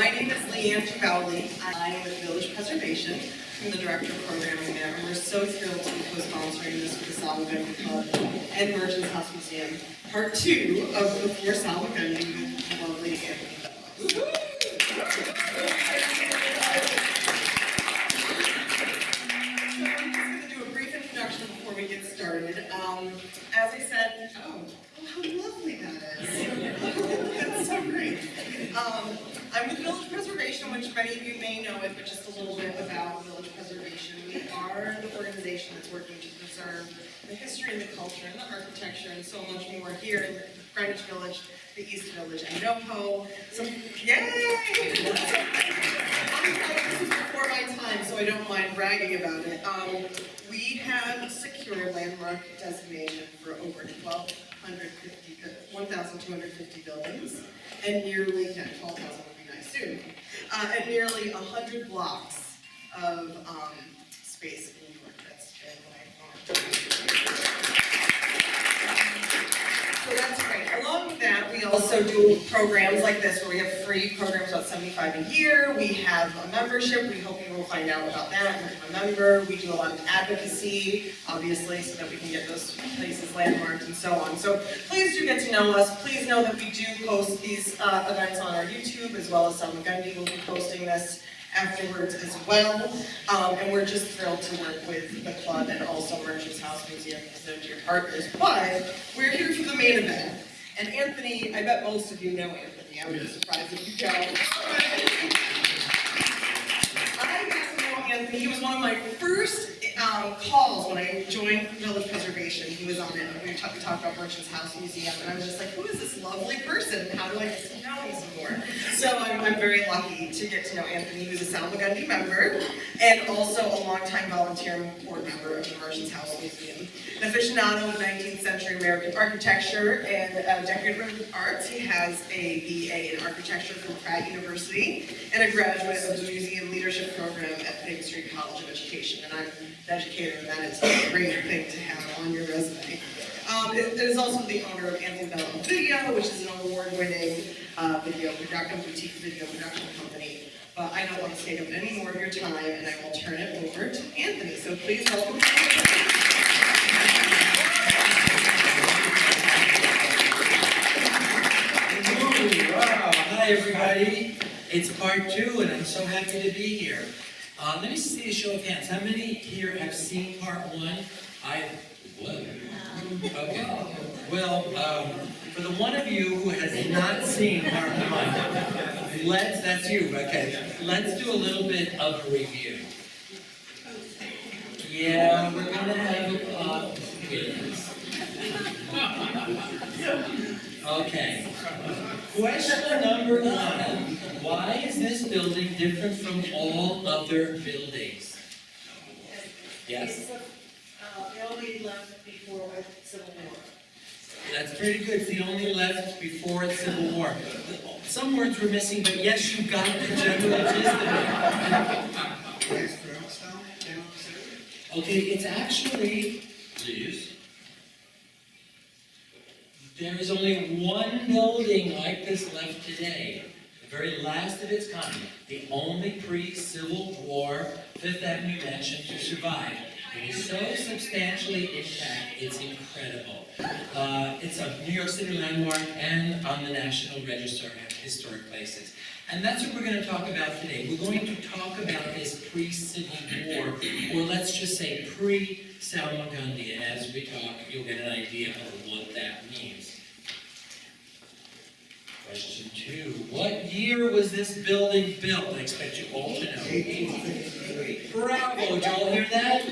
My name is Ante-bellum. I am with Village Preservation. I'm the Director of Programming there, and we're so thrilled to be co-sponsoring this with the Salmagundi Club and Merchants House Museum, part 2 of Before Salmagundi with the lovely Anthony Bellov. Before we get started, as I said, oh, how lovely that is. That's so great. I'm with Village Preservation, which many of you may know it, but just a little bit about Village Preservation. We are the organization that's working to preserve the history and the culture and the architecture and so much more here in Greenwich Village, the East Village, and NoHo. So, yay! This is before my time, so I don't mind bragging about it. We have secured landmark designation for over 1,250 buildings, and nearly, 12,000 would be nice soon, and nearly 100 blocks of space in New York. That's been so that's great. Along with that, we also do programs like this where we have free programs about $75 a year. We have a membership. We hope you will find out about that and become a member. We do a lot of advocacy, obviously, so that we can get those places landmarked and so on. So please do get to know us. Please know that we do post these events on our YouTube, as well as Salmagundi will be posting this afterwards as well. And we're just thrilled to work with the club and also Merchants House Museum as their dear partners. But we're here for the main event. And Anthony, I bet most of you know Anthony. I would be surprised if you don't. I got to know Anthony. He was one of my first calls when I joined Village Preservation. He was on it, and we talked about Merchants House Museum, and I was just like, who is this lovely person? How do I get to know him some more? So I'm very lucky to get to know Anthony, who's a Salmagundi member, and also a longtime volunteer and board member of the Merchants House Museum. An aficionado of 19th century American architecture and decorative arts, he has a BA in architecture from Pratt University and a graduate of the Museum Leadership Program at Big Street College of Education. And I'm an educator, and that is a great thing to have on your resume. It is also the owner of Ante-bellum Video, which is an award-winning boutique video production company. But I don't want to take up any more of your time, and I will turn it over to Anthony. So please welcome Anthony. Wow, hi everybody. It's part 2 and I'm so happy to be here. Let me see a show of hands. How many here have seen part 1? What? Okay. Well, for the one of you who has not seen part 1, that's you, okay. Let's do a little bit of a review. Yeah, we're gonna have a pop quiz. Okay. Question number 1. Why is this building different from all other buildings? Yes? It only left before the Civil War. That's pretty good. It's the only left before the Civil War. Some words were missing, but yes, you got the general gist of it. Okay, it's actually, please. There is only one building like this left today, the very last of its kind, the only pre-Civil War Fifth Avenue mansion to survive. It is so substantially intact, it's incredible. It's a New York City landmark and on the National Register of Historic Places. And that's what we're going to talk about today. We're going to talk about this pre-Civil War, or let's just say pre-Salmagundi. And as we talk, you'll get an idea of what that means. Question 2. What year was this building built? I expect you all to know. 1853. Bravo! Did you all hear that?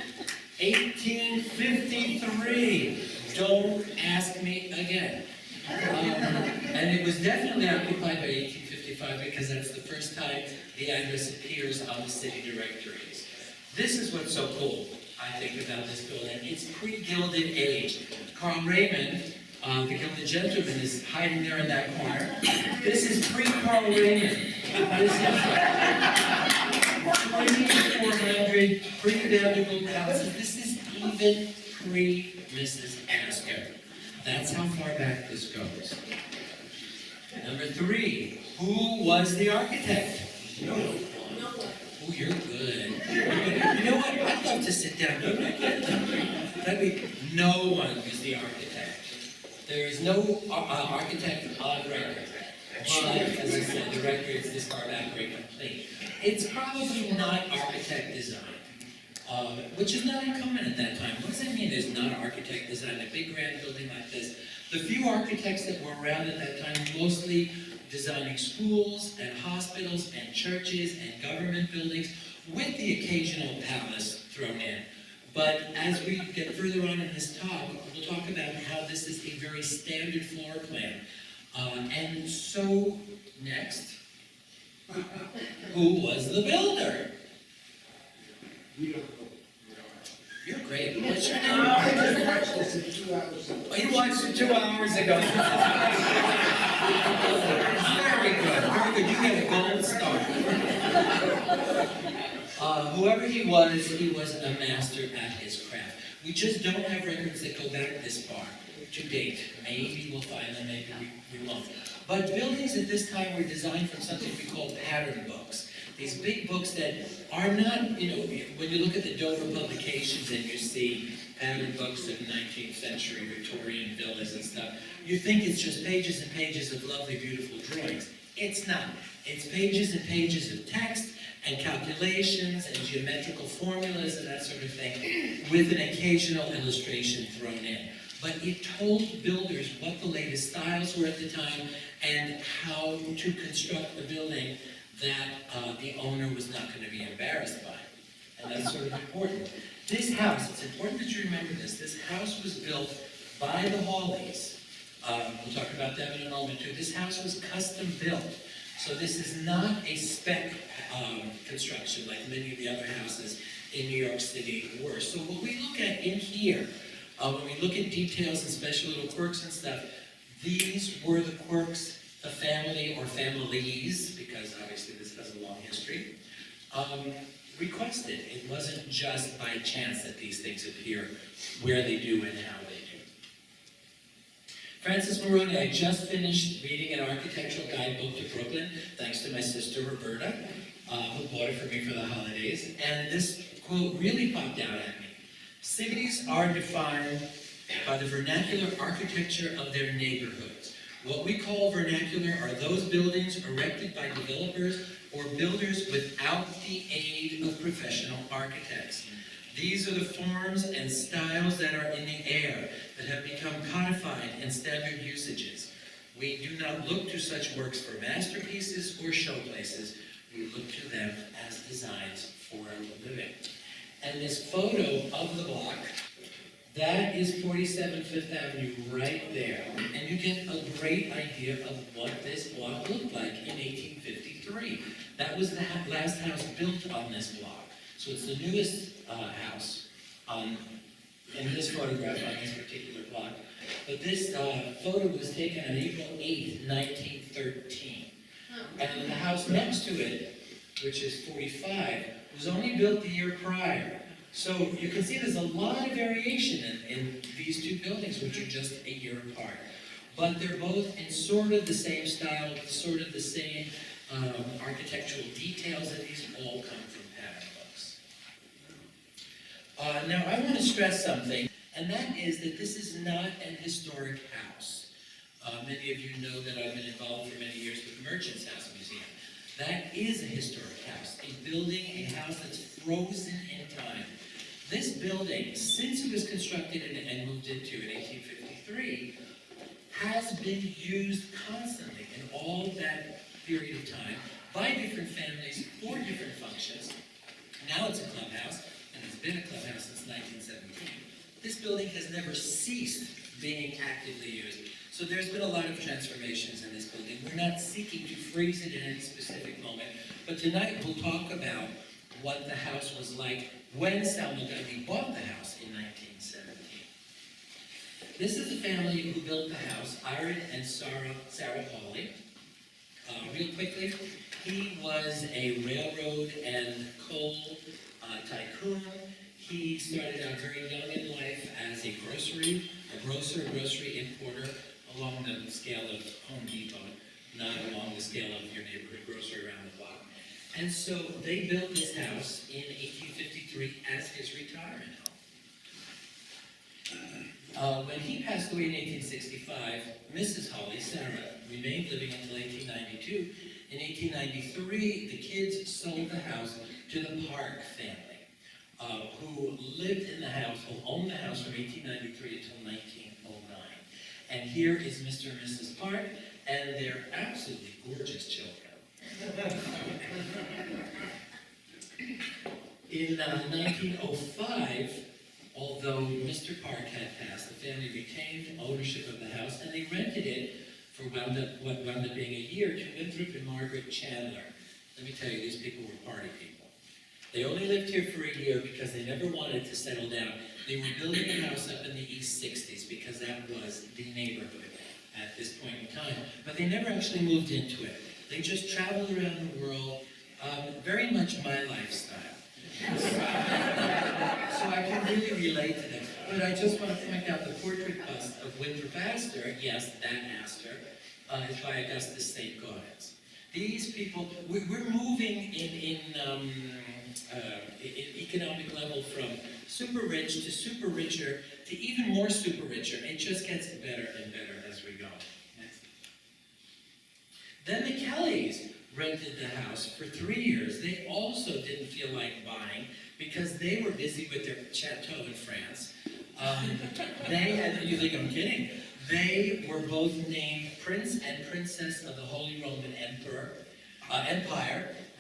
1853. Don't ask me again. And it was definitely occupied by 1855 because that's the first time the address appears on the city directories. This is what's so cool, I think, about this building. It's pre-Gilded Age. Carl Raymond, the Gilded Gentleman, is hiding there in that corner. This is pre-Carl Raymond. This is 2400 pre-Vanderbilt houses. This is even pre-Mrs. Astor. That's how far back this goes. Number 3, Who was the architect? No one. Oh, you're good. You know what? I'd love to sit down. That'd be, no one is the architect. There is no architect on record. But, as I said, the record's this far back very complete. It's probably not architect design, which is not uncommon at that time. What does that mean? There's not architect design, a big grand building like this. The few architects that were around at that time, mostly designing schools and hospitals and churches and government buildings, with the occasional palace thrown in. But as we get further on in this talk, we'll talk about how this is a very standard floor plan. And so, next, who was the builder? You're great. What's your name? I just watched this in 2 hours ago. Oh, you watched it 2 hours ago. Very good, very good. You get a gold star. Whoever he was a master at his craft. We just don't have records that go back this far to date. Maybe we'll find them, maybe we won't. But buildings at this time were designed from something we call pattern books. These big books that are not, when you look at the Dover publications and you see pattern books of 19th century Victorian villas and stuff, you think it's just pages and pages of lovely, beautiful drawings. It's not. It's pages and pages of text and calculations and geometrical formulas and that sort of thing, with an occasional illustration thrown in. But it told builders what the latest styles were at the time and how to construct a building that the owner was not going to be embarrassed by. And that's sort of important. This house, it's important that you remember this house was built by the Hawleys. We'll talk about them in a moment too. This house was custom built. So this is not a spec construction like many of the other houses in New York City were. So what we look at in here, when we look at details and special little quirks and stuff, these were the quirks the family or families, because obviously this has a long history, requested. It wasn't just by chance that these things appear where they do and how they do. Francis Morrone, I just finished reading an architectural guidebook to Brooklyn, thanks to my sister Roberta, who bought it for me for the holidays, and this quote really popped out at me. Cities are defined by the vernacular architecture of their neighborhoods. What we call vernacular are those buildings erected by developers or builders without the aid of professional architects. These are the forms and styles that are in the air, that have become codified in standard usages. We do not look to such works for masterpieces or showplaces. We look to them as designs for a living. And this photo of the block, that is 47 Fifth Avenue right there. And you get a great idea of what this block looked like in 1853. That was the last house built on this block. So it's the newest house in this photograph on this particular block. But this photo was taken on April 8th, 1913. And the house next to it, which is 45, was only built the year prior. So you can see there's a lot of variation in these two buildings, which are just a year apart. But they're both in sort of the same style, sort of the same architectural details, and these all come from pattern books. Now I want to stress something, and that is that this is not an historic house. Many of you know that I've been involved for many years with the Merchants House Museum. That is a historic house, a building, a house that's frozen in time. This building, since it was constructed and moved into in 1853, has been used constantly in all that period of time by different families for different functions. Now it's a clubhouse, and it's been a clubhouse since 1917. This building has never ceased being actively used. So there's been a lot of transformations in this building. We're not seeking to freeze it in any specific moment, but tonight we'll talk about what the house was like when Salmagundi bought the house in 1917. This is the family who built the house, Iron and Sarah Hawley. Real quickly, he was a railroad and coal tycoon. He started out very young in life as a grocery importer along the scale of Home Depot. not along the scale of your neighborhood grocery around the block. And so they built this house in 1853 as his retirement home. When he passed away in 1865, Mrs. Hawley, Sarah, remained living until 1892. In 1893, the kids sold the house to the Park family, who lived in the house, who owned the house from 1893 until 1909. And here is Mr. and Mrs. Park and their absolutely gorgeous children. In 1905, although Mr. Park had passed, the family retained ownership of the house and they rented it for what wound up being a year to Winthrop and Margaret Chandler. Let me tell you, these people were party people. They only lived here for a year because they never wanted to settle down. They were building a house up in the East 60s because that was the neighborhood at this point in time. But they never actually moved into it. They just traveled around the world, very much my lifestyle. So I can really relate to them. But I just want to point out the portrait bust of Winthrop Astor, yes, that Astor, is by Augustus St. Gaudens. These people, we're moving in economic level from super rich to super richer to even more super richer. It just gets better and better as we go. Next. Then the Kellys rented the house for 3 years. They also didn't feel like buying because they were busy with their chateau in France. They had, you think I'm kidding? They were both named Prince and Princess of the Holy Roman Empire.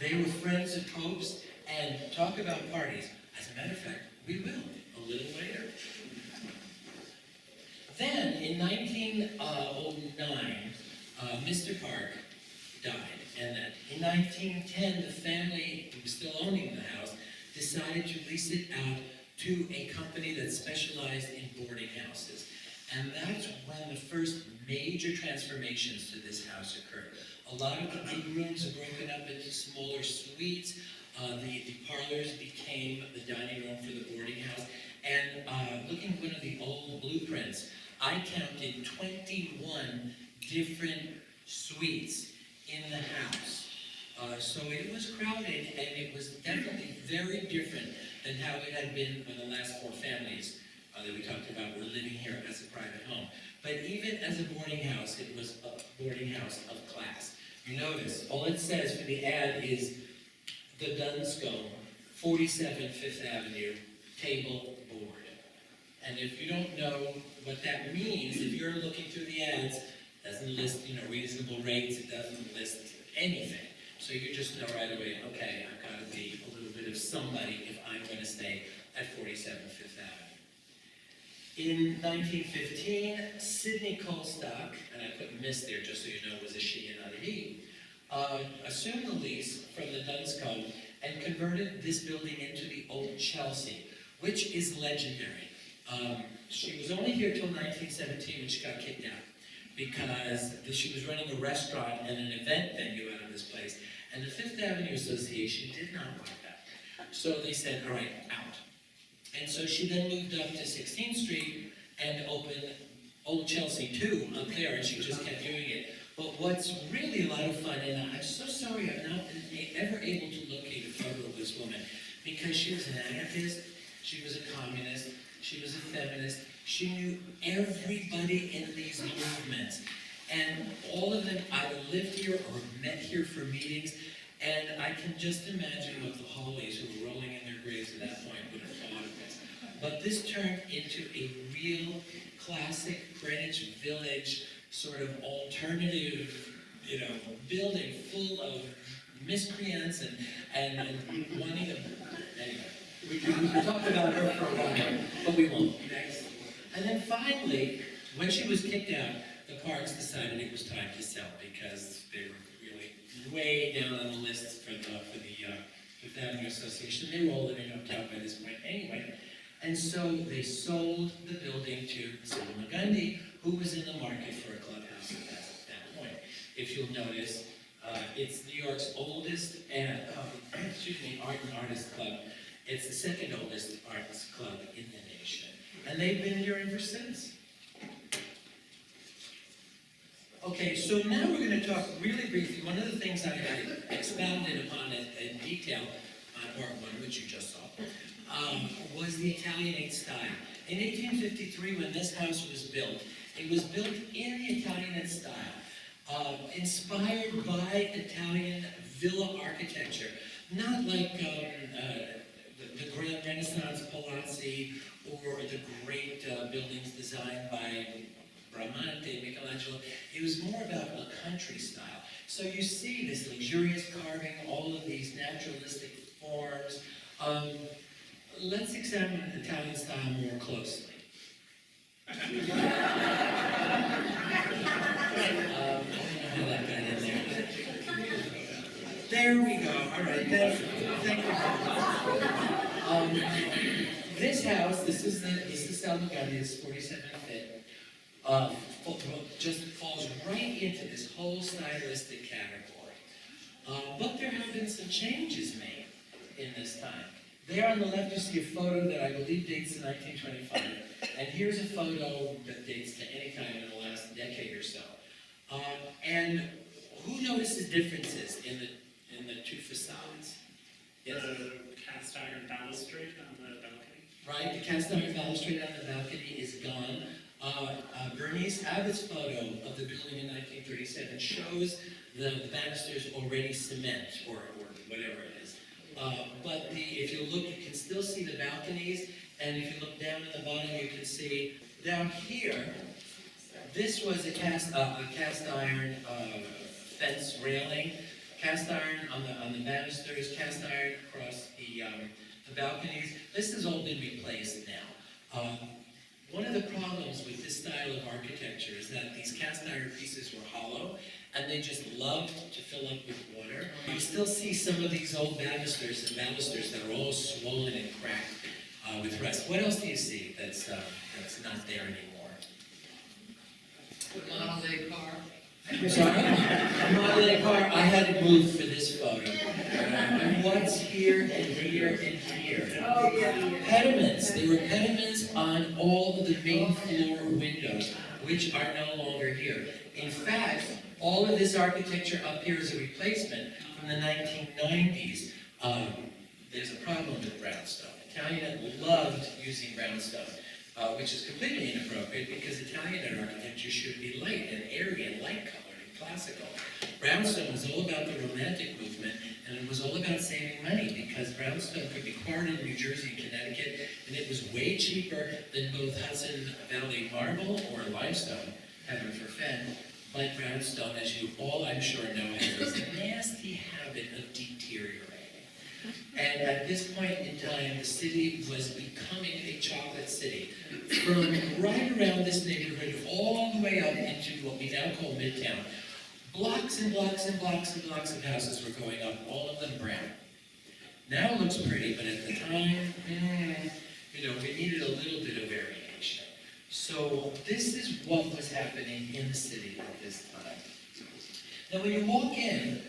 They were friends of popes, and talk about parties. As a matter of fact, we will, a little later. Then, in 1909, Mr. Park died, and that in 1910, the family who was still owning the house decided to lease it out to a company that specialized in boarding houses. And that's when the first major transformations to this house occurred. A lot of the big rooms are broken up into smaller suites. The parlors became the dining room for the boarding house. And looking at one of the old blueprints, I counted 21 different suites in the house. So it was crowded, and it was definitely very different than how it had been when the last 4 families that we talked about were living here as a private home. But even as a boarding house, it was a boarding house of class. You notice, all it says for the ad is the Dunscombe, 47 Fifth Avenue, table board. And if you don't know what that means, if you're looking through the ads, it doesn't list, reasonable rates, it doesn't list anything. So you just know right away, okay, I've got to be a little bit of somebody if I'm going to stay at 47 Fifth Avenue. In 1915, Sidney Colstock, and I put Miss there just so you know it was a she and not a he, assumed the lease from the Dunscombe and converted this building into the Old Chelsea, which is legendary. She was only here till 1917 when she got kicked out because she was running a restaurant and an event venue out of this place, and the Fifth Avenue Association did not like that. So they said, all right, out. And so she then moved up to 16th Street and opened Old Chelsea 2 up there, and she just kept doing it. But what's really a lot of fun, and I'm so sorry I'm not ever able to locate a photo of this woman, because she was an anarchist, she was a communist, she was a feminist, she knew everybody in these movements. And all of them either lived here or met here for meetings, and I can just imagine what the Hawleys, who were rolling in their graves at that point, would have thought of this. But this turned into a real classic Greenwich Village sort of alternative, building full of miscreants and wanting to, anyway. We could talk about her for a while, but we won't. Next. And then finally, when she was kicked out, the Parks decided it was time to sell because they were really way down on the list for the Fifth Avenue Association. They were all living uptown by this point anyway. And so they sold the building to Salmagundi, who was in the market for a clubhouse at that point. If you'll notice, it's New York's oldest art and artist club. It's the second oldest arts club in the nation. And they've been here ever since. Okay, so now we're going to talk really briefly. One of the things I expounded upon in detail on part one, which you just saw, was the Italianate style. In 1853, when this house was built, it was built in the Italianate style, inspired by Italian villa architecture, not like the Grand Renaissance palazzi or the great buildings designed by Bramante, Michelangelo. It was more about a country style. So you see this luxurious carving, all of these naturalistic forms. Let's examine Italian style more closely. I don't know how that got in there. There we go. All right. Thank you. This house, this is Salmagundi. It's 47 feet. Just falls right into this whole stylistic category. But there have been some changes made in this time. There on the left, you see a photo that I believe dates to 1925, and here's a photo that dates to any time in the last decade or so. And who notices differences in the two facades? Yes. The cast iron balustrade on the balcony. Right, the cast iron balustrade on the balcony is gone. Bernice Abbott's photo of the building in 1937 shows the banisters already cement, or whatever it is. But if you look, you can still see the balconies, and if you look down at the bottom, you can see down here, this was a cast iron fence railing, cast iron on the banisters, cast iron across the balconies. This has all been replaced now. One of the problems with this style of architecture is that these cast iron pieces were hollow, and they just loved to fill up with water. You still see some of these old balusters that are all swollen and cracked with rust. What else do you see that's not there anymore? The Model A car. Sorry? A Model A car, I had it moved for this photo. And what's here and here and here? Oh, yeah. Pediments. There were pediments on all of the main floor windows, which are no longer here. In fact, all of this architecture up here is a replacement from the 1990s. There's a problem with brownstone. Italianate loved using brownstone, which is completely inappropriate because Italianate architecture should be light and airy and light-colored and classical. Brownstone was all about the Romantic movement, and it was all about saving money because brownstone could be quarried in New Jersey and Connecticut, and it was way cheaper than both Hudson Valley marble or limestone, heaven forfend. But brownstone, as you all I'm sure know, has this nasty habit of deteriorating. And at this point in time, the city was becoming a chocolate city. From right around this neighborhood, all the way up into what we now call Midtown, blocks and blocks and blocks and blocks of houses were going up, all of them brown. Now it looks pretty, but at the time, we needed a little bit of variation. So this is what was happening in the city at this time. Now when you walk in,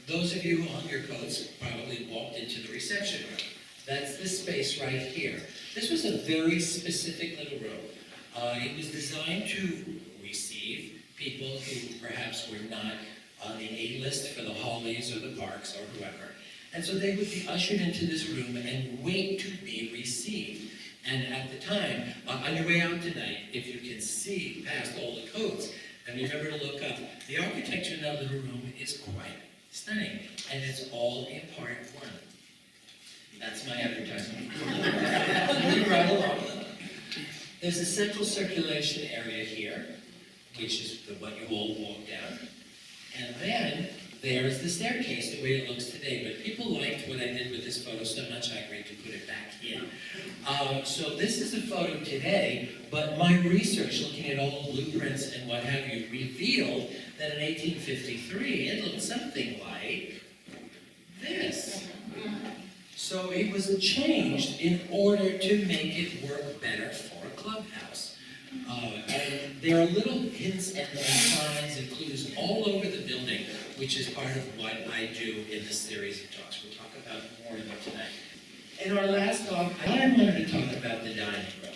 those of you who hung your coats probably walked into the reception room. That's this space right here. This was a very specific little room. It was designed to receive people who perhaps were not on the A-list for the Hawleys or the Parks or whoever. And so they would be ushered into this room and wait to be received. And at the time, on your way out tonight, if you can see past all the coats, and remember to look up, the architecture in that little room is quite stunning, and it's all in part one. That's my advertisement. Moving right along. There's a central circulation area here, which is what you all walk down. And then there's the staircase, the way it looks today. But people liked what I did with this photo so much I agreed to put it back in. So this is a photo today, but my research, looking at all the blueprints and what have you, revealed that in 1853 it looked something like this. So it was changed in order to make it work better for a clubhouse. And there are little hints and signs and clues all over the building, which is part of what I do in this series of talks. We'll talk about more of them tonight. In our last talk, I wanted to talk about the dining room.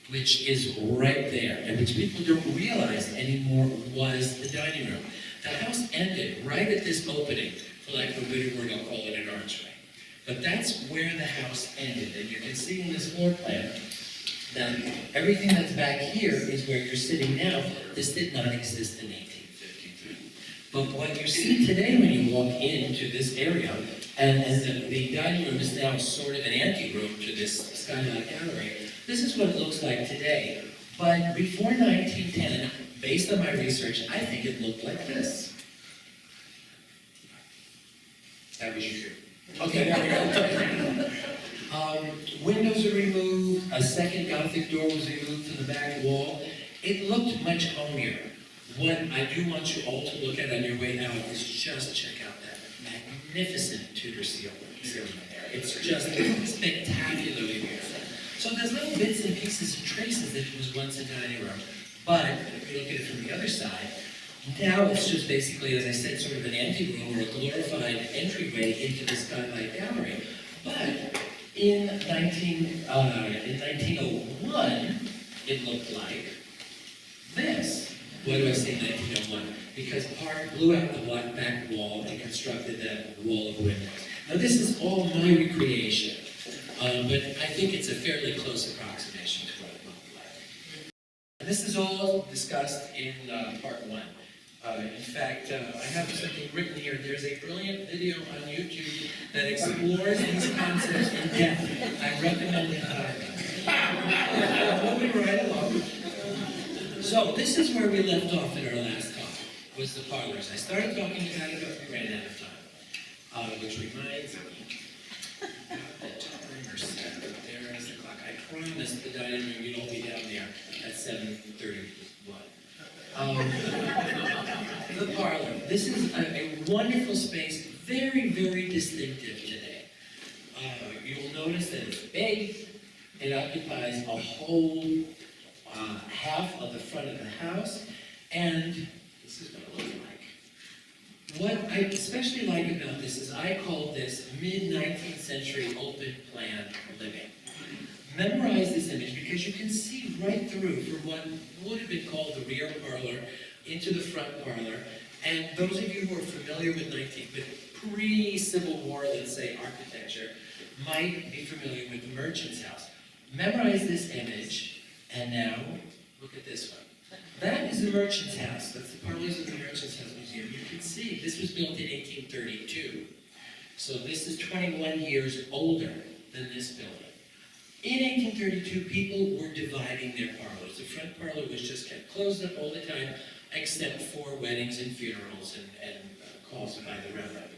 which is right there, and which people don't realize anymore was the dining room. The house ended right at this opening, for lack of a better word, I'll call it an archway. But that's where the house ended, and you can see in this floor plan that everything that's back here is where you're sitting now. This did not exist in 1853. But what you see today when you walk into this area, and the dining room is now sort of an ante-room to this skylight gallery, this is what it looks like today. But before 1910, based on my research, I think it looked like this. That was true. Okay, there we go. Windows are removed, a second Gothic door was removed from the back wall. It looked much homier. What I do want you all to look at on your way out is just check out that magnificent Tudor ceiling there. It's just spectacularly beautiful. So there's little bits and pieces and traces that it was once a dining room. But if you look at it from the other side, now it's just basically, as I said, sort of an anteroom or a glorified entryway into the skylight gallery. But in 1901, it looked like this. Why do I say 1901? Because Park blew out the black back wall and constructed that wall of windows. Now this is all my recreation, but I think it's a fairly close approximation to what it looked like. And this is all discussed in part 1. In fact, I have something written here. There's a brilliant video on YouTube that explores these concepts in depth. I recommend it highly. Moving right along. So this is where we left off in our last talk, was the parlors. I started talking about it, but we ran out of time. Which reminds me, the timer set, there is the clock. I promised the dining room you'd all be down there at 7:31. The parlor. This is a wonderful space, very, very distinctive today. You'll notice that it's big. It occupies a whole half of the front of the house, and this is what it looks like. What I especially like about this is I call this mid-19th century open plan living. Memorize this image because you can see right through from what would have been called the rear parlor into the front parlor. And those of you who are familiar with pre-Civil War, let's say, architecture, might be familiar with the merchant's house. Memorize this image, and now look at this one. That is the merchant's house. That's the parlors of the Merchant's House Museum. You can see this was built in 1832. So this is 21 years older than this building. In 1832, people were dividing their parlors. The front parlor was just kept closed up all the time, except for weddings and funerals and calls by the reverend.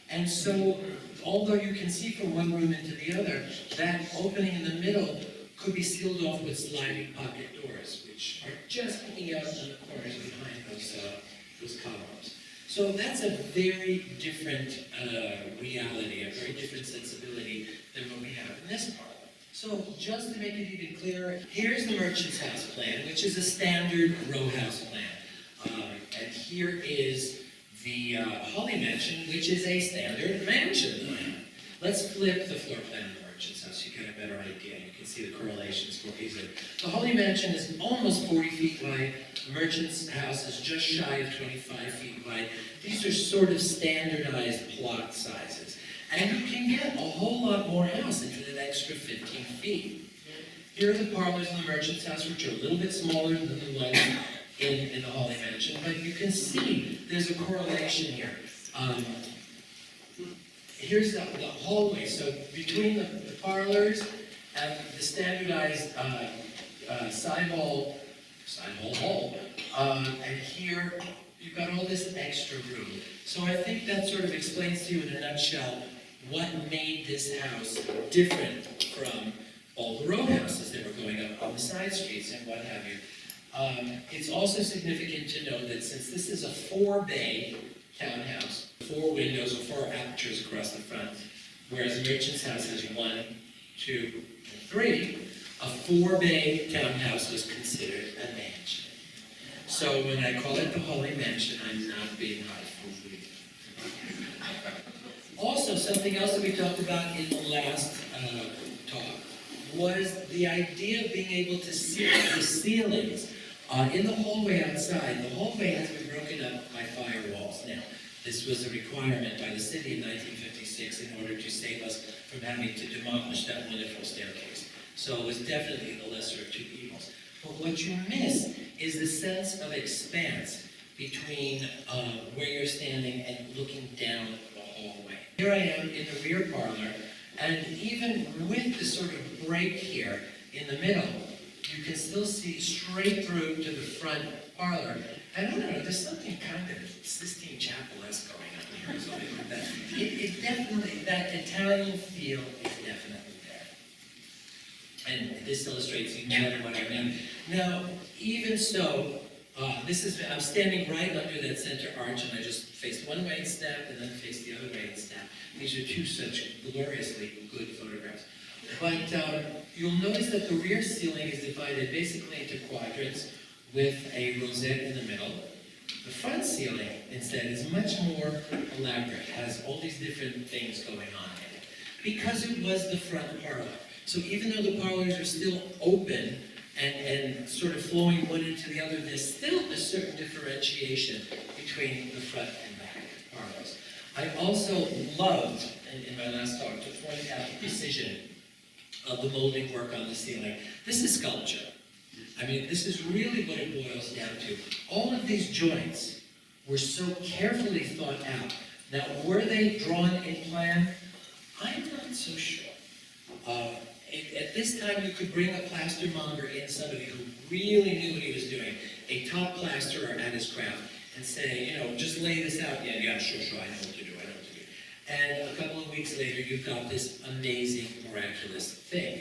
And so, although you can see from one room into the other, that opening in the middle could be sealed off with sliding pocket doors, which are just hanging out on the corners behind those columns. So that's a very different reality, a very different sensibility than what we have in this parlor. So just to make it even clearer, here's the Merchant's House plan, which is a standard row house plan. And here is the Hawley Mansion, which is a standard mansion plan. Let's flip the floor plan of the Merchant's House so you get a better idea. You can see the correlations more easily. The Hawley Mansion is almost 40 feet wide. The Merchant's House is just shy of 25 feet wide. These are sort of standardized plot sizes. And you can get a whole lot more house into that extra 15 feet. Here are the parlors in the Merchant's House, which are a little bit smaller than the ones in the Hawley Mansion, but you can see there's a correlation here. Here's the hallway. So between the parlors and the standardized side hall, and here you've got all this extra room. So I think that sort of explains to you in a nutshell what made this house different from all the row houses that were going up on the side streets and what have you. It's also significant to know that since this is a 4-bay townhouse, 4 windows or 4 apertures across the front, whereas the Merchant's House has 1, 2, and 3, a 4-bay townhouse was considered a mansion. So when I call it the Hawley Mansion, I'm not being highfalutin. Also, something else that we talked about in the last talk was the idea of being able to see the ceilings in the hallway outside. The hallway has been broken up by firewalls. Now, this was a requirement by the city in 1956 in order to save us from having to demolish that wonderful staircase. So it was definitely the lesser of two evils. But what you miss is the sense of expanse between where you're standing and looking down the hallway. Here I am in the rear parlor, and even with the sort of break here in the middle, you can still see straight through to the front parlor. And I don't know, there's something kind of Sistine Chapel-esque going on here, or something like that. It definitely, that Italian feel is definitely there. And this illustrates exactly what I mean. Now, even so, I'm standing right under that center arch, and I just faced one way and snapped, and then faced the other way and snapped. These are two such gloriously good photographs. But you'll notice that the rear ceiling is divided basically into quadrants with a rosette in the middle. The front ceiling, instead, is much more elaborate, has all these different things going on in it, because it was the front parlor. So even though the parlors are still open and sort of flowing one into the other, there's still a certain differentiation between the front and back parlors. I also loved, in my last talk, to point out the precision of the molding work on the ceiling. This is sculpture. I mean, this is really what it boils down to. All of these joints were so carefully thought out. Now, were they drawn in plan? I'm not so sure. At this time, you could bring a plastermonger in, somebody who really knew what he was doing, a top plasterer at his craft, and say, you know, just lay this out. Yeah, sure, I know what to do, And a couple of weeks later, you've got this amazing, miraculous thing.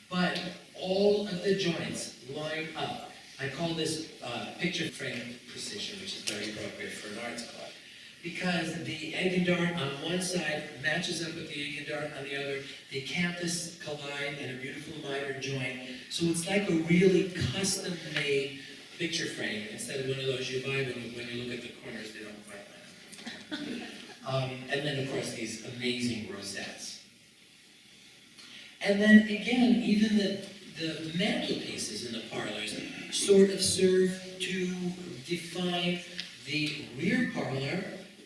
But all of the joints line up. I call this picture frame precision, which is very appropriate for an arts club. Because the egg and dart on one side matches up with the egg and dart on the other. The canthus collide in a beautiful miter joint. So it's like a really custom-made picture frame instead of one of those you buy when you look at the corners, they don't quite line up. And then, of course, these amazing rosettes. And then, again, even the mantelpieces in the parlors sort of serve to define the rear parlor.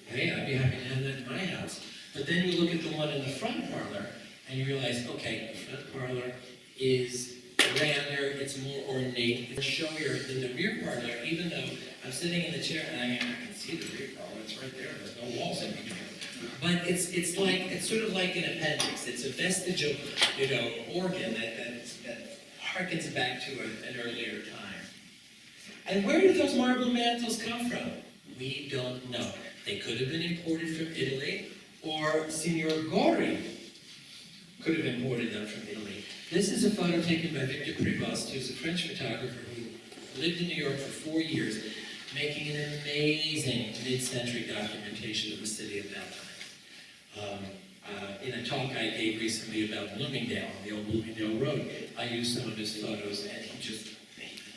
Hey, I'd be happy to have that in my house. But then you look at the one in the front parlor, and you realize, okay, the front parlor is grander, it's more ornate, it's showier than the rear parlor, even though I'm sitting in the chair and I can see the rear parlor, it's right there, there's no walls in between. But it's sort of like an appendix. It's a vestigial, organ that harkens back to an earlier time. And where did those marble mantles come from? We don't know. They could have been imported from Italy, or Signor Gori could have imported them from Italy. This is a photo taken by Victor Prévost, who's a French photographer who lived in New York for 4 years, making an amazing mid-century documentation of the city at that time. In a talk I gave recently about Bloomingdale, the old Bloomingdale Road, I used some of his photos, and it's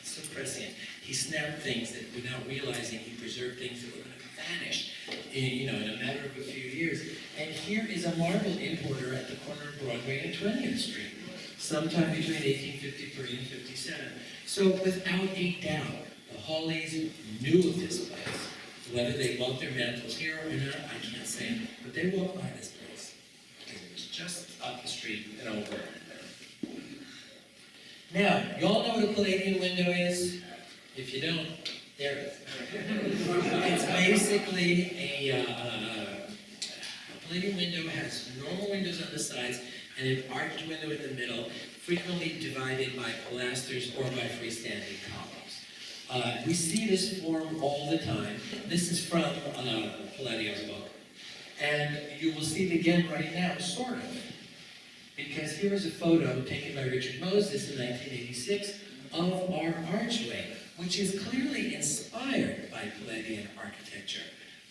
so prescient. He snapped things that, without realizing, he preserved things that were going to vanish in a matter of a few years. And here is a marble importer at the corner of Broadway and 20th Street, sometime between 1853 and 57. So without a doubt, the Hawleys knew of this place. Whether they loved their mantles here or not, I can't say, but they walked by this place. It was just up the street and over. Now, you all know what a Palladian window is? If you don't, there it is. It's basically a Palladian window has normal windows on the sides and an arched window in the middle, frequently divided by pilasters or by freestanding columns. We see this form all the time. This is from Palladio's book. And you will see it again right now, sort of. Because here is a photo taken by Richard Moses in 1986 of our archway, which is clearly inspired by Palladian architecture.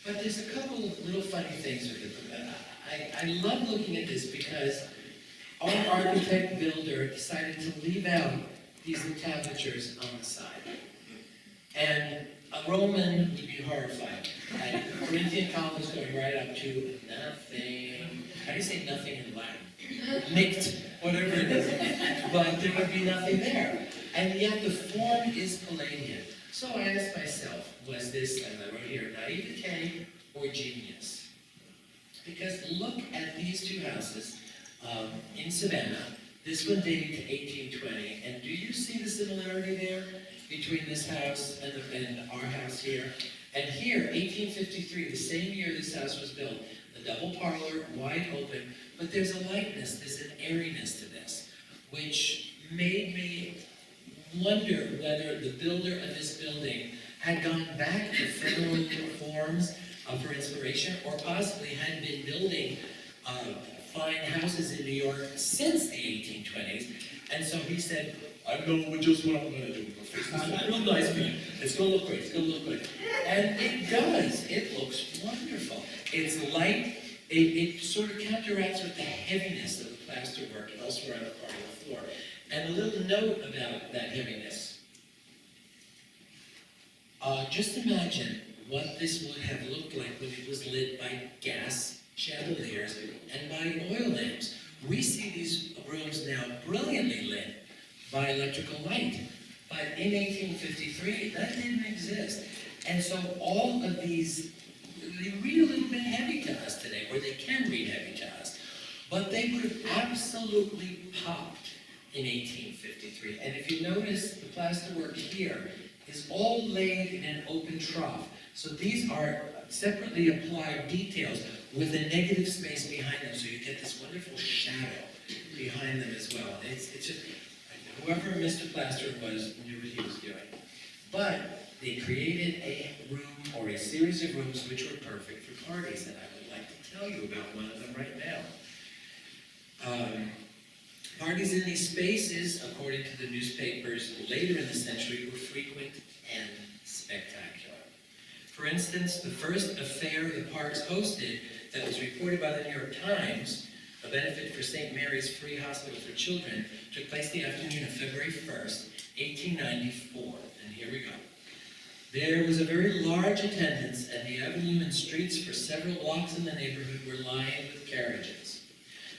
But there's a couple of little funny things with it. I love looking at this because our architect builder decided to leave out these entablatures on the side. And a Roman would be horrified. And Corinthian columns going right up to nothing. How do you say nothing in Latin? Nicked. whatever it is, but there would be nothing there. And yet the form is Palladian. So I asked myself, was this, and I wrote here, naivete or genius? Because look at these two houses in Savannah. This one dating to 1820, and do you see the similarity there between this house and our house here? And here, 1853, the same year this house was built, the double parlor, wide open, but there's a lightness, there's an airiness to this, which made me wonder whether the builder of this building had gone back to federal forms for inspiration, or possibly had been building fine houses in New York since the 1820s. And so he said, I know just what I'm gonna do. It's real nice for you. It's gonna look great, it's gonna look good. And it does, it looks wonderful. It's light, it sort of counteracts with the heaviness of the plaster work elsewhere on the part of the floor. And a little note about that heaviness. Just imagine what this would have looked like when it was lit by gas chandeliers and by oil lamps. We see these rooms now brilliantly lit by electrical light, but in 1853, that didn't exist. And so all of these, they read a little bit heavy to us today, or they can read heavy to us, but they would have absolutely popped in 1853. And if you notice, the plasterwork here is all laid in an open trough. So these are separately applied details with a negative space behind them, so you get this wonderful shadow behind them as well. It's just, whoever Mr. Plaster was knew what he was doing. But they created a room, or a series of rooms, which were perfect for parties, and I would like to tell you about one of them right now. Parties in these spaces, according to the newspapers later in the century, were frequent and spectacular. For instance, the first affair the Parks hosted that was reported by the New York Times, a benefit for St. Mary's Free Hospital for Children, took place the afternoon of February 1st, 1894. And here we go. There was a very large attendance, and the avenue and streets for several blocks in the neighborhood were lined with carriages.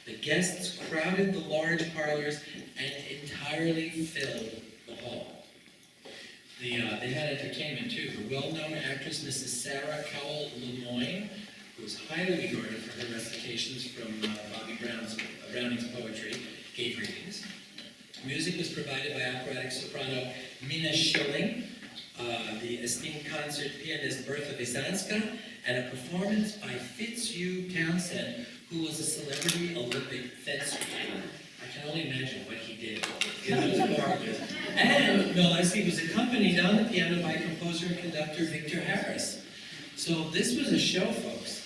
The guests crowded the large parlors and entirely filled the hall. They had entertainment too. The well-known actress Mrs. Sarah Cowell Lemoyne, who was highly regarded for her recitations from Bobby Browning's poetry, gave readings. Music was provided by operatic soprano Mina Schilling, the esteemed concert pianist Bertha Wysanska, and a performance by Fitzhugh Townsend, who was a celebrity Olympic fencer. I can only imagine what he did in those parlors. And Melisy was accompanied on the piano by composer and conductor Victor Harris. So this was a show, folks.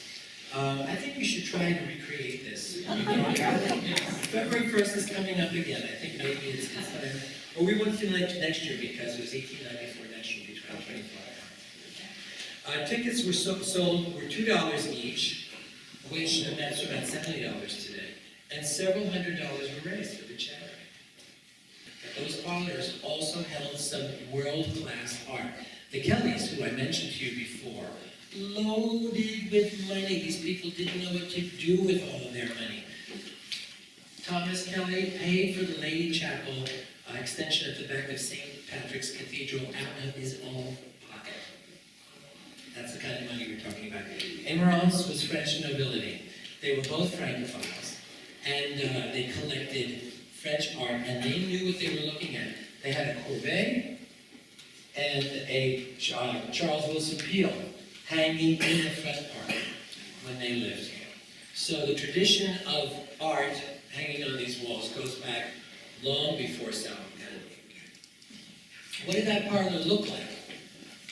I think we should try to recreate this. February 1st is coming up again. I think maybe it's time. Or we went to next year because it was 1894. Next year will be 2025. Tickets were sold were $2 each, which amounts to about $70 today. And several $100s were raised for the charity. Those parlors also held some world-class art. The Kellys, who I mentioned to you before, loaded with money. These people didn't know what to do with all of their money. Thomas Kelly paid for the Lady Chapel extension at the back of St. Patrick's Cathedral out of his own pocket. That's the kind of money we're talking about. Emerance was French nobility. They were both Francophiles, and they collected French art, and they knew what they were looking at. They had a Courbet and a Charles Wilson Peale hanging in the front part when they lived here. So the tradition of art hanging on these walls goes back long before Salmagundi. What did that parlor look like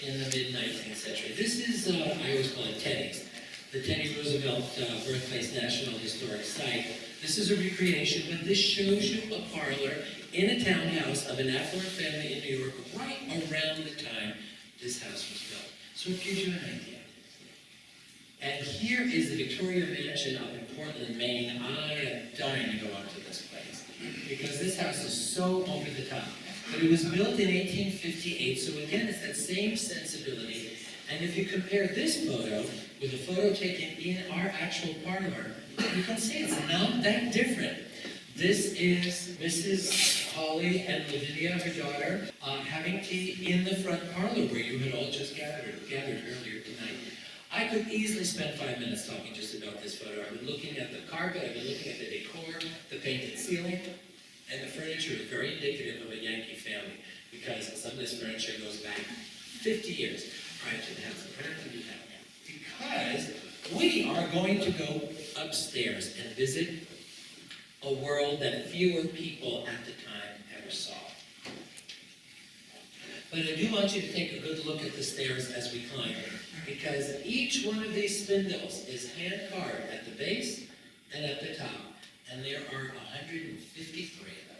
in the mid-19th century? This is, I always call it Teddy's, the Teddy Roosevelt Birthplace National Historic Site. This is a recreation, but this shows you a parlor in a townhouse of an affluent family in New York right around the time this house was built. So it gives you an idea. And here is the Victoria Mansion up in Portland, Maine. I am dying to go up to this place because this house is so over the top. But it was built in 1858, so again, it's that same sensibility. And if you compare this photo with a photo taken in our actual parlor, you can see it's not that different. This is Mrs. Hawley and Lavinia, her daughter, having tea in the front parlor where you had all just gathered earlier tonight. I could easily spend 5 minutes talking just about this photo. I've been looking at the carpet, I've been looking at the decor, the painted ceiling, and the furniture is very indicative of a Yankee family because some of this furniture goes back 50 years prior to the house. Why don't we do that now? Because we are going to go upstairs and visit a world that fewer people at the time ever saw. But I do want you to take a good look at the stairs as we climb, because each one of these spindles is hand-carved at the base and at the top, and there are 153 of them.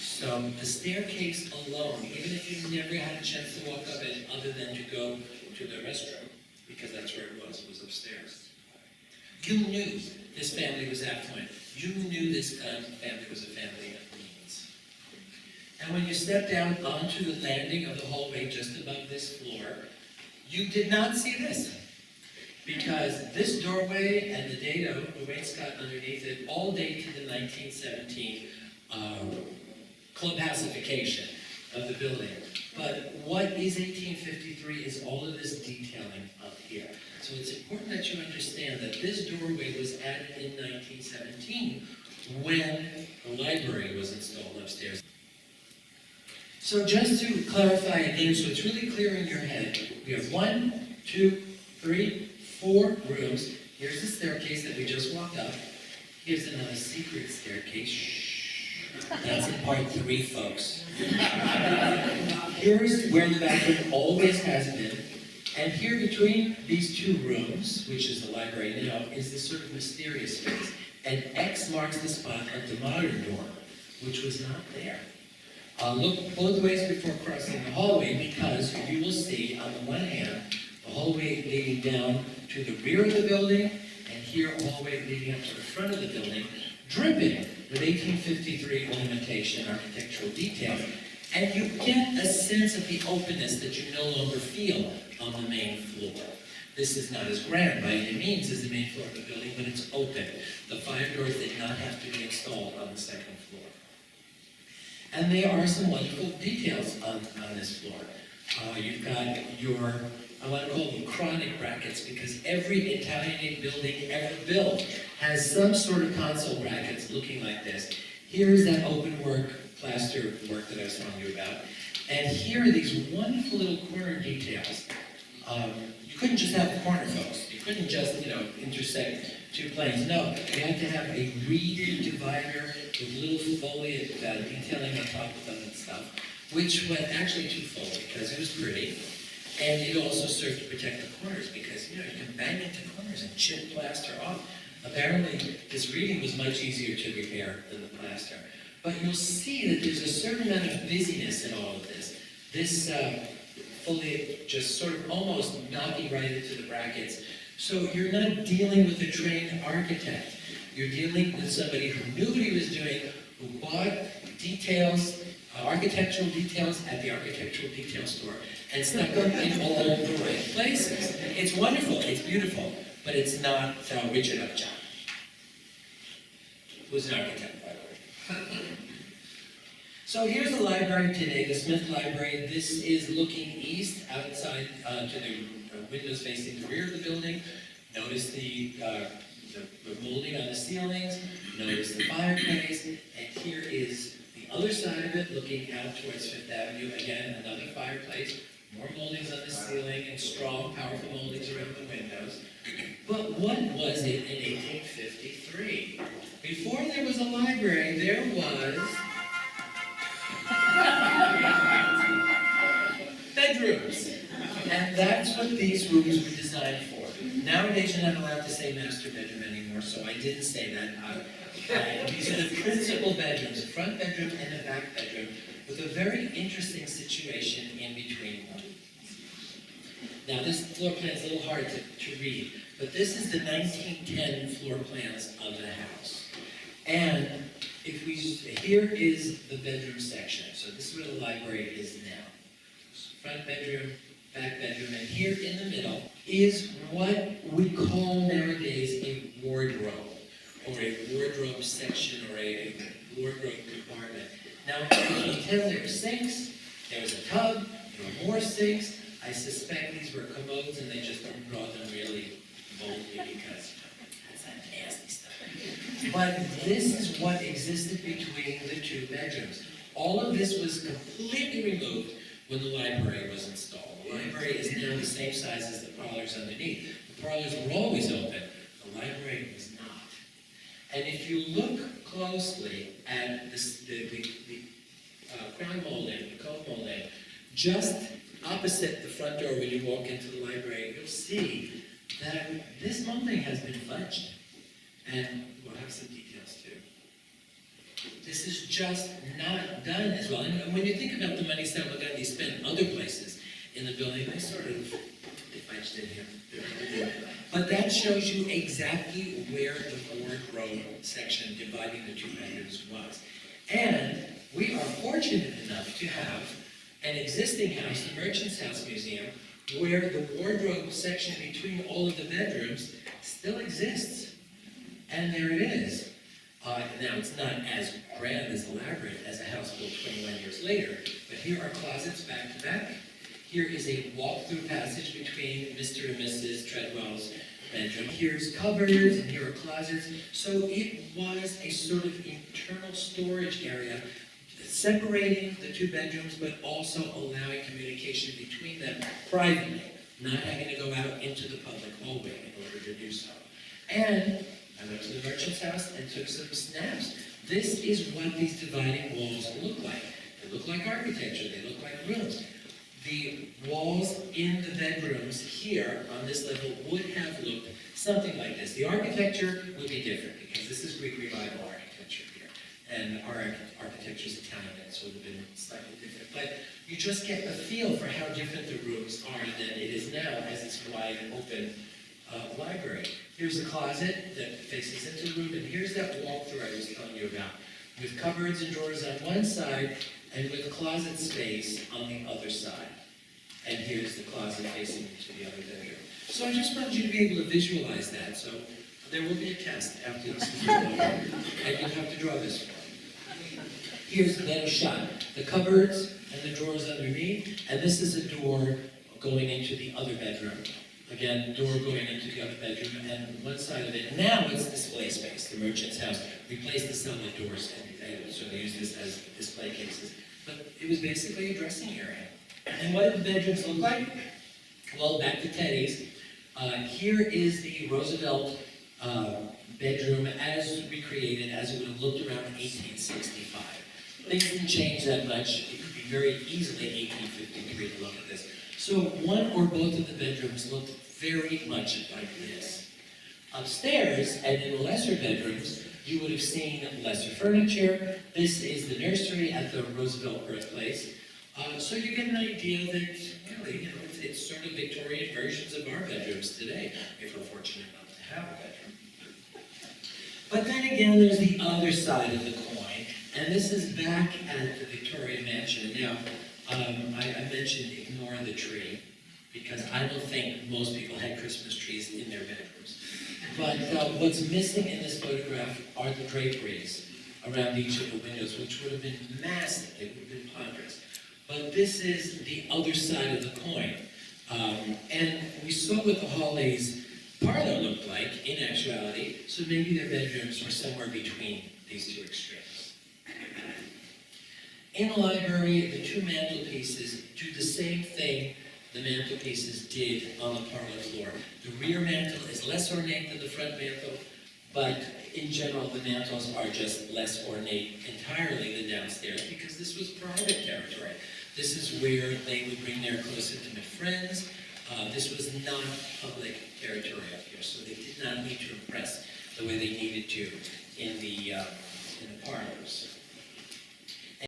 So the staircase alone, even if you never had a chance to walk up it other than to go to the restroom, because that's where it was upstairs, you knew this family was affluent. You knew this family was a family of means. And when you step down onto the landing of the hallway just above this floor, you did not see this. Because this doorway and the dado, the wainscot underneath it, all date to the 1917 clubhouseification of the building. But what is 1853 is all of this detailing up here. So it's important that you understand that this doorway was added in 1917 when the library was installed upstairs. So just to clarify again, so it's really clear in your head, we have 1, 2, 3, 4 rooms. Here's the staircase that we just walked up. Here's another secret staircase. Shh. That's in part 3, folks. Here's where the bathroom always has been. And here between these 2 rooms, which is the library now, is this sort of mysterious space. And X marks the spot of the modern door, which was not there. Look both ways before crossing the hallway, because you will see, on the one hand, the hallway leading down to the rear of the building, and here a hallway leading up to the front of the building, dripping with 1853 ornamentation, architectural details. And you get a sense of the openness that you no longer feel on the main floor. This is not as grand by any means as the main floor of the building, but it's open. The 5 doors did not have to be installed on the 2nd floor. And there are some wonderful details on this floor. You've got your, I want to call them chronic brackets, because every Italianate building ever built has some sort of console brackets looking like this. Here's that open work, plaster work that I was telling you about. And here are these wonderful little corner details. You couldn't just have the corner, folks. You couldn't just, intersect 2 planes. No, you had to have a reeded divider with little foliage detailing on top of them and stuff, which went actually twofold because it was pretty, and it also served to protect the corners because, you can bang into corners and chip plaster off. Apparently, this reading was much easier to repair than the plaster. But you'll see that there's a certain amount of busyness in all of this. This foliage just sort of almost knocking right into the brackets. So you're not dealing with a trained architect. You're dealing with somebody who knew what he was doing, who bought details, architectural details at the architectural detail store, and stuck them in all the right places. It's wonderful, it's beautiful, but it's not Richard Upjohn, who's an architect, by the way. So here's the library today, the Smith Library. This is looking east outside to the windows facing the rear of the building. Notice the molding on the ceilings. Notice the fireplace. And here is the other side of it, looking out towards 5th Avenue. Again, another fireplace. More moldings on the ceiling and strong, powerful moldings around the windows. But what was it in 1853? Before there was a library, there was bedrooms. And that's what these rooms were designed for. Nowadays, you're not allowed to say master bedroom anymore, so I didn't say that. These are the principal bedrooms, the front bedroom and the back bedroom, with a very interesting situation in between them. Now, this floor plan is a little hard to read, but this is the 1910 floor plans of the house. And here is the bedroom section. So this is where the library is now. Front bedroom, back bedroom, and here in the middle is what we call nowadays a wardrobe. or a wardrobe section or a wardrobe compartment. Now, you can tell there were sinks, there was a tub, there were more sinks. I suspect these were commodes and they just didn't draw them really boldly because that's that nasty stuff. But this is what existed between the two bedrooms. All of this was completely removed when the library was installed. The library is now the same size as the parlors underneath. The parlors were always open. The library was not. And if you look closely at the crown molding, the cove molding, just opposite the front door when you walk into the library, you'll see that this molding has been fudged. And we'll have some details too. This is just not done as well. And when you think about the money Salmagundi spent other places in the building, they sort of fudged it here. But that shows you exactly where the wardrobe section dividing the two bedrooms was. And we are fortunate enough to have an existing house, the Merchant's House Museum, where the wardrobe section between all of the bedrooms still exists. And there it is. Now, it's not as grand, as elaborate as a house built 21 years later, but here are closets back to back. Here is a walk-through passage between Mr. and Mrs. Treadwell's bedroom. Here's cupboards, and here are closets. So it was a sort of internal storage area, separating the two bedrooms, but also allowing communication between them privately, not having to go out into the public hallway in order to do so. And I went to the Merchant's house and took some snaps. This is what these dividing walls look like. They look like architecture, they look like rooms. The walls in the bedrooms here on this level would have looked something like this. The architecture would be different because this is Greek Revival architecture here. And our architecture is Italianate, so it would have been slightly different. But you just get the feel for how different the rooms are than it is now as this wide open library. Here's a closet that faces into the room, and here's that walkthrough I was telling you about, with cupboards and drawers on one side, and with closet space on the other side. And here's the closet facing into the other bedroom. So I just wanted you to be able to visualize that. So there will be a test after this is over, and you'll have to draw this one. Here's the better shot. The cupboards and the drawers underneath, and this is a door going into the other bedroom. Again, door going into the other bedroom, and one side of it, now it's display space. The Merchant's house replaced the solid doors, and so they use this as display cases. But it was basically a dressing area. And what did the bedrooms look like? Well, back to Teddy's. Here is the Roosevelt bedroom as recreated, as it would have looked around 1865. Things didn't change that much. It could be very easily 1853 to look at this. So one or both of the bedrooms looked very much like this. Upstairs, and in the lesser bedrooms, you would have seen lesser furniture. This is the nursery at the Roosevelt birthplace. So you get an idea that, really, it's sort of Victorian versions of our bedrooms today, if we're fortunate enough to have a bedroom. But then again, there's the other side of the coin, and this is back at the Victorian mansion. Now, I mentioned ignore the tree, because I don't think most people had Christmas trees in their bedrooms. But what's missing in this photograph are the draperies around each of the windows, which would have been massive, it would have been ponderous. But this is the other side of the coin. And we saw what the Hawley's parlor looked like in actuality, so maybe their bedrooms were somewhere between these two extremes. In the library, the two mantelpieces do the same thing the mantelpieces did on the parlor floor. The rear mantle is less ornate than the front mantle, but in general, the mantles are just less ornate entirely than downstairs because this was private territory. This is where they would bring their close intimate friends. This was not public territory up here, so they did not need to impress the way they needed to in the parlors.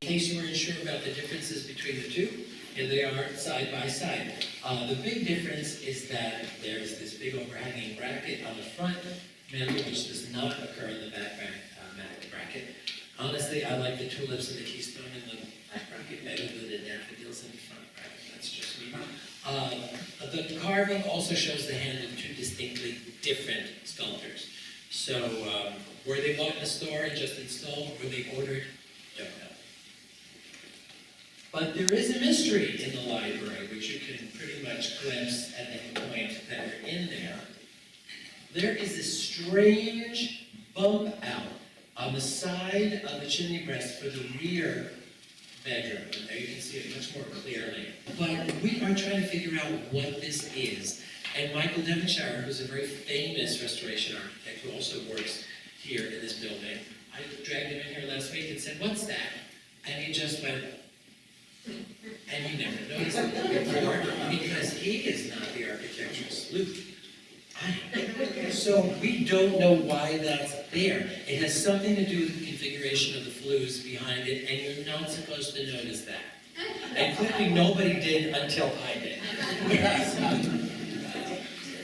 In case you weren't sure about the differences between the two, here they are side by side. The big difference is that there's this big overhanging bracket on the front mantle, which does not occur in the back bracket. Honestly, I like the tulips and the keystone in the back bracket better than the daffodils in the front bracket. That's just me. The carving also shows the hand of two distinctly different sculptors. So Were they bought in the store and just installed? Were they ordered? Don't know. But there is a mystery in the library, which you can pretty much glimpse at any point that you're in there. There is this strange bump out on the side of the chimney breast for the rear bedroom. And there you can see it much more clearly. But we are trying to figure out what this is. And Michael Devonshire, who's a very famous restoration architect who also works here in this building, I dragged him in here last week and said, "What's that?" And he just went, and he never noticed it before because he is not the architectural sleuth. So we don't know why that's there. It has something to do with the configuration of the flues behind it, and you're not supposed to notice that. And clearly nobody did until I did.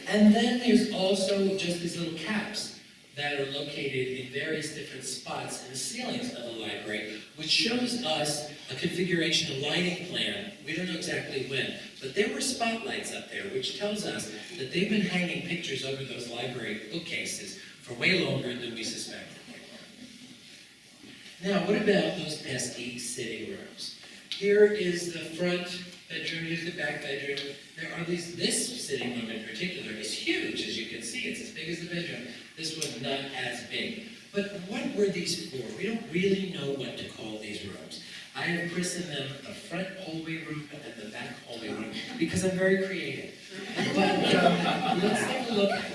And then there's also just these little caps that are located in various different spots in the ceilings of the library, which shows us a configuration, a lighting plan. We don't know exactly when, but there were spotlights up there, which tells us that they've been hanging pictures over those library bookcases for way longer than we suspected they were. Now, what about those pesky sitting rooms? Here is the front bedroom, here's the back bedroom. There are this sitting room in particular is huge, as you can see. It's as big as the bedroom. This one's not as big. But what were these for? We don't really know what to call these rooms. I have christened them the front hallway room and the back hallway room because I'm very creative. But let's take a look at them.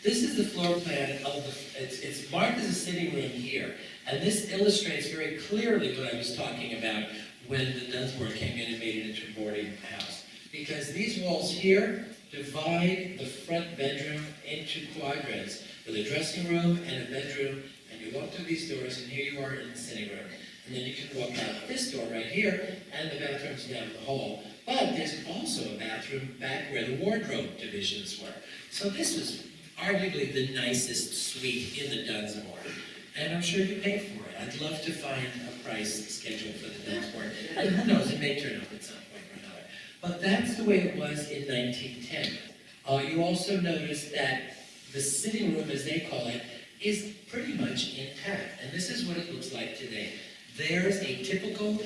This is the floor plan of it's marked as a sitting room here. And this illustrates very clearly what I was talking about when the Dunsmore came in and made it into a boarding house. Because these walls here divide the front bedroom into quadrants with a dressing room and a bedroom, and you walk through these doors, and here you are in the sitting room. And then you can walk out this door right here, and the bathroom's down the hall. But there's also a bathroom back where the wardrobe divisions were. So this was arguably the nicest suite in the Dunsmore. And I'm sure you paid for it. I'd love to find a price schedule for the Dunsmore. And who knows, it may turn up at some point or another. But that's the way it was in 1910. You also notice that the sitting room, as they call it, is pretty much intact. And this is what it looks like today. There's a typical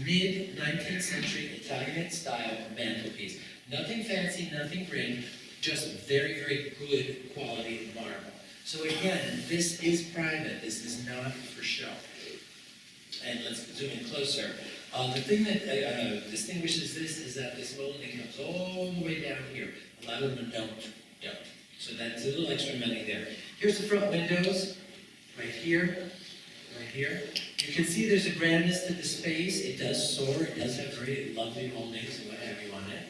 mid-19th century Italianate style mantelpiece. Nothing fancy, nothing grand, just very, very good quality marble. So again, this is private. This is not for show. And let's zoom in closer. The thing that distinguishes this is that this molding comes all the way down here. A lot of them don't. So that's a little extra money there. Here's the front windows, right here, right here. You can see there's a grandness to the space. It does soar. It does have very lovely moldings and what have you on it.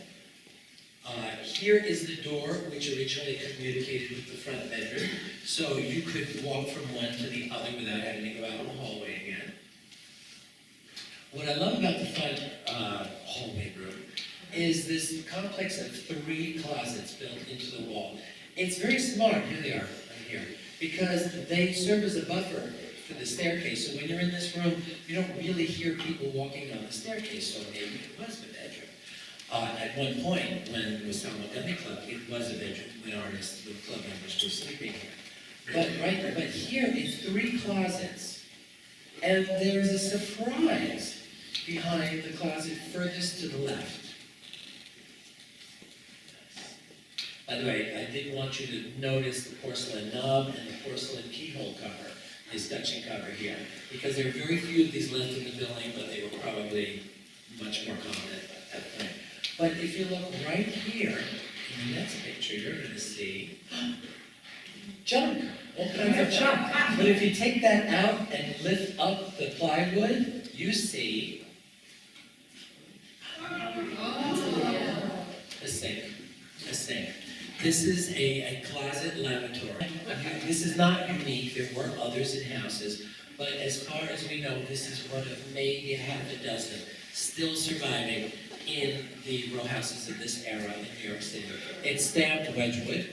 Here is the door, which originally communicated with the front bedroom, so you could walk from one to the other without having to go out in the hallway again. What I love about the front hallway room is this complex of 3 closets built into the wall. It's very smart, here they are, right here, because they serve as a buffer for the staircase, so when you're in this room, you don't really hear people walking down the staircase, so maybe it was the bedroom. At one point, when it was Salmagundi Club, it was a bedroom when artists, with club members were sleeping here. But here it's 3 closets, and there's a surprise behind the closet furthest to the left. By the way, I did want you to notice the porcelain knob and the porcelain keyhole cover, the escutcheon cover here, because there are very few of these left in the building, but they were probably much more common at the time. But if you look right here, in the next picture, you're going to see junk, all kinds of junk. But if you take that out and lift up the plywood, you see a sink. This is a closet lavatory. This is not unique. There were others in houses, but as far as we know, this is one of maybe half a dozen still surviving in the row houses of this era in New York City. It's stamped Wedgwood.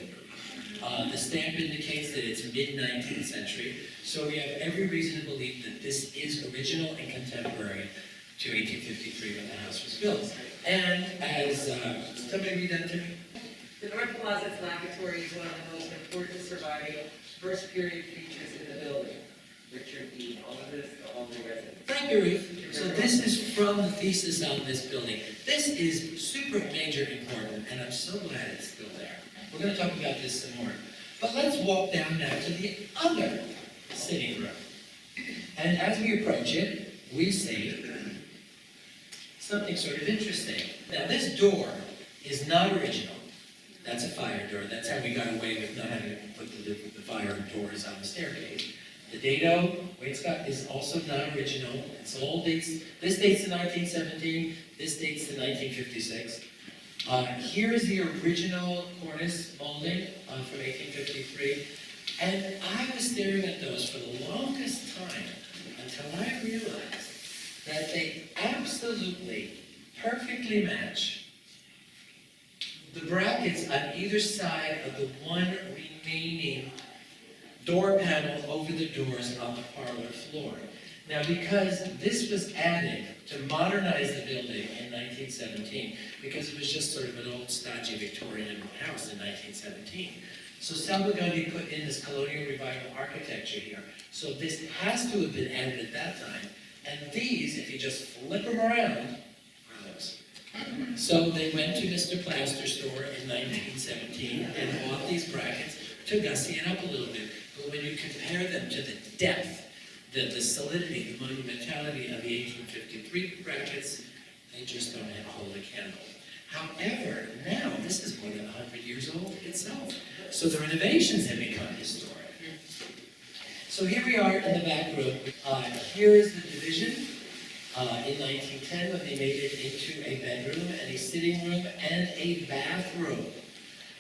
The stamp indicates that it's mid-19th century, so we have every reason to believe that this is original and contemporary to 1853 when the house was built. And as somebody read that to me? The North Closet's lavatory is one of the most important surviving first period features in the building. Richard E. All of this, the Hawley residence. Thank you, Ruth. So this is from the thesis on this building. This is super major important, and I'm so glad it's still there. We're going to talk about this some more. But let's walk down now to the other sitting room. And as we approach it, we see something sort of interesting. Now, this door is not original. That's a fire door. That's how we got away with not having to put the fire doors on the staircase. The dado, wainscot, is also not original. It's all dates. This dates to 1917. This dates to 1956. Here is the original cornice molding from 1853. And I was staring at those for the longest time until I realized that they absolutely, perfectly match the brackets on either side of the one remaining door panel over the doors on the parlor floor. Now, because this was added to modernize the building in 1917, because it was just sort of an old stodgy Victorian house in 1917, so Salmagundi put in this colonial revival architecture here. So this has to have been added at that time. And these, if you just flip them around, are those. So they went to Mr. Plaster's store in 1917 and bought these brackets to gussy it up a little bit. But when you compare them to the depth, the solidity, the monumentality of the 1853 brackets, they just don't hold a candle. However, now this is more than 100 years old itself. So the renovations have become historic. So here we are in the back room. Here is the division in 1910 when they made it into a bedroom and a sitting room and a bathroom.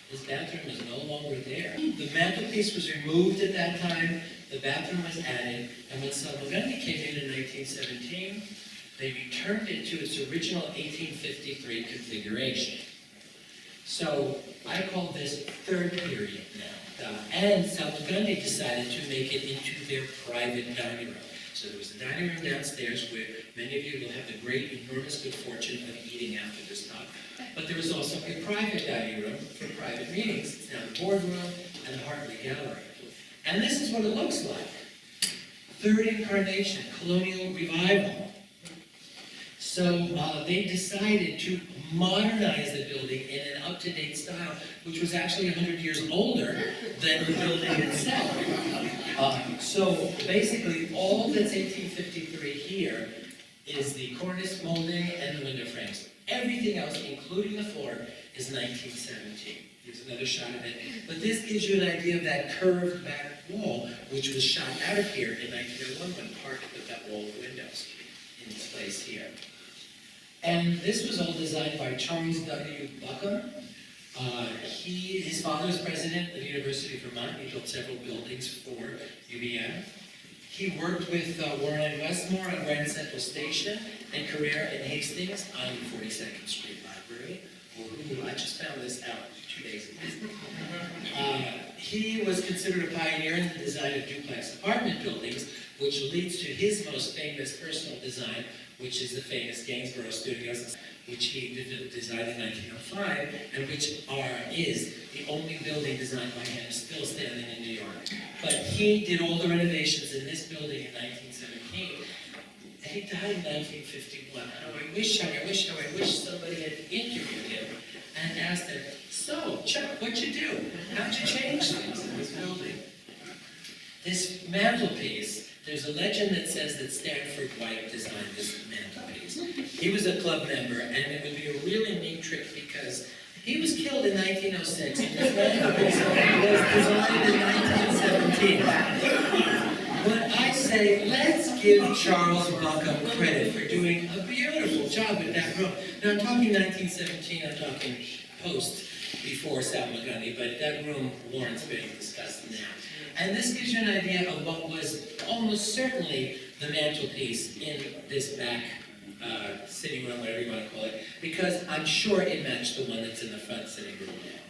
This bathroom is no longer there. The mantelpiece was removed at that time. The bathroom was added. And when Salmagundi came in 1917, they returned it to its original 1853 configuration. So I call this third period now. And Salmagundi decided to make it into their private dining room. So there was a dining room downstairs where many of you will have the great, enormous good fortune of eating after this talk. But there was also a private dining room for private meetings. It's now the boardroom and the Hartley Gallery. And this is what it looks like. Third incarnation, colonial revival. So they decided to modernize the building in an up-to-date style, which was actually 100 years older than the building itself. So basically, all that's 1853 here is the cornice molding and the window frames. Everything else, including the floor, is 1917. Here's another shot of it. But this gives you an idea of that curved back wall, which was shot out of here in 1901 when Park put that wall of windows in its place here. And this was all designed by Charles W. Buckham. His father was president of the University of Vermont. He built several buildings for UVM. He worked with Warren and Westmore on Grand Central Station and Carrera and Hastings on 42nd Street Library. Ooh, I just found this out 2 days ago. He was considered a pioneer in the design of duplex apartment buildings, which leads to his most famous personal design, which is the famous Gainsborough Studios, which he designed in 1905, and which is the only building designed by him still standing in New York. But he did all the renovations in this building in 1917, and he died in 1951. How I wish somebody had interviewed him and asked him, so, Chuck, what'd you do? How'd you change things in this building? This mantelpiece, there's a legend that says that Stanford White designed this mantelpiece. He was a club member, and it would be a really neat trick because he was killed in 1906, and this mantelpiece was designed in 1917. But I say, let's give Charles Buckham credit for doing a beautiful job with that room. Now, I'm talking 1917, I'm talking post, before Salmagundi, but that room warrants being discussed now. And this gives you an idea of what was almost certainly the mantelpiece in this back sitting room, whatever you want to call it, because I'm sure it matched the one that's in the front sitting room now.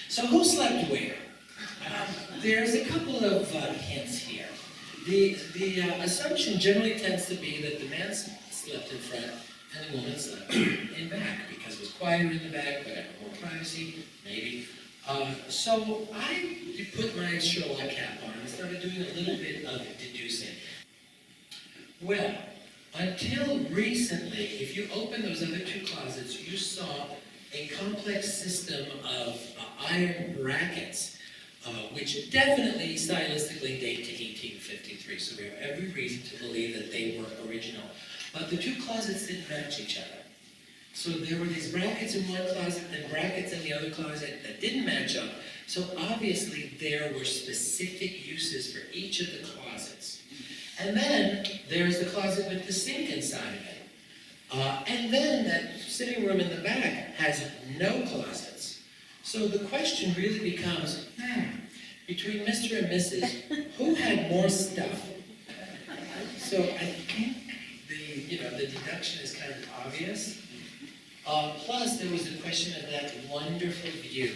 So who slept where? There's a couple of hints here. The assumption generally tends to be that the man slept in front and the woman slept in back, because it was quieter in the back, but had more privacy, maybe. So I put my Sherlock cap on and started doing a little bit of deducing. Well, until recently, if you open those other two closets, you saw a complex system of iron brackets, which definitely stylistically date to 1853, so we have every reason to believe that they were original. But the two closets didn't match each other. So there were these brackets in one closet and brackets in the other closet that didn't match up. So obviously there were specific uses for each of the closets. And then there's the closet with the sink inside of it. And then that sitting room in the back has no closets. So the question really becomes, between Mr. and Mrs., who had more stuff? So I think the deduction is kind of obvious. Plus, there was the question of that wonderful view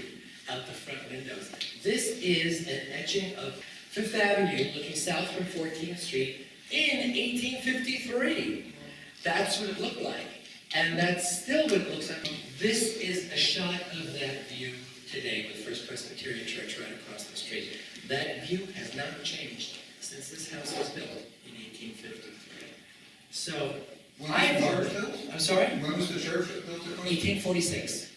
out the front windows. This is an etching of Fifth Avenue looking south from 14th Street in 1853. That's what it looked like. And that's still what it looks like. This is a shot of that view today with First Presbyterian Church right across the street. That view has not changed since this house was built in 1853. So, I'm sorry? When was the church built? 1846.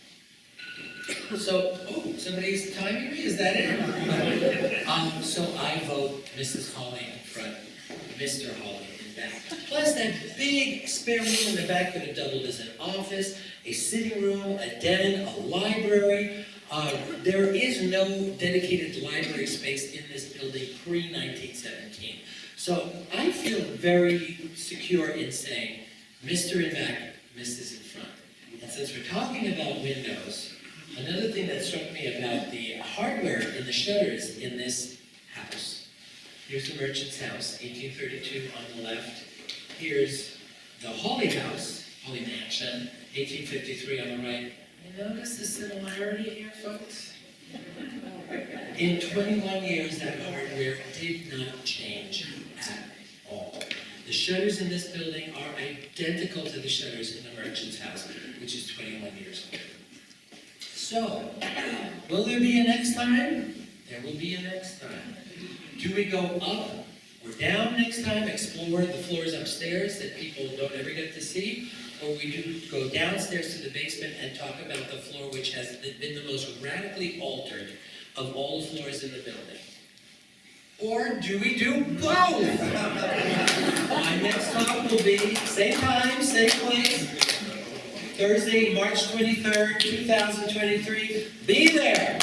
So, somebody's timing me, is that it? So I vote Mrs. Hawley in front, Mr. Hawley in back. Plus that big spare room in the back could have doubled as an office, a sitting room, a den, a library. There is no dedicated library space in this building pre-1917. So I feel very secure in saying Mr. in back, Mrs. in front. And since we're talking about windows, another thing that struck me about the hardware in the shutters in this house. Here's the merchant's house, 1832 on the left. Here's the Hawley house, Hawley mansion, 1853 on the right. You notice the similarity here, folks? In 21 years, that hardware did not change at all. The shutters in this building are identical to the shutters in the merchant's house, which is 21 years old. So, will there be a next time? There will be a next time. Do we go up or down next time, explore the floors upstairs that people don't ever get to see? Or we do go downstairs to the basement and talk about the floor which has been the most radically altered of all the floors in the building? Or do we do both? My next talk will be same time, same place, Thursday, March 23rd, 2023. Be there!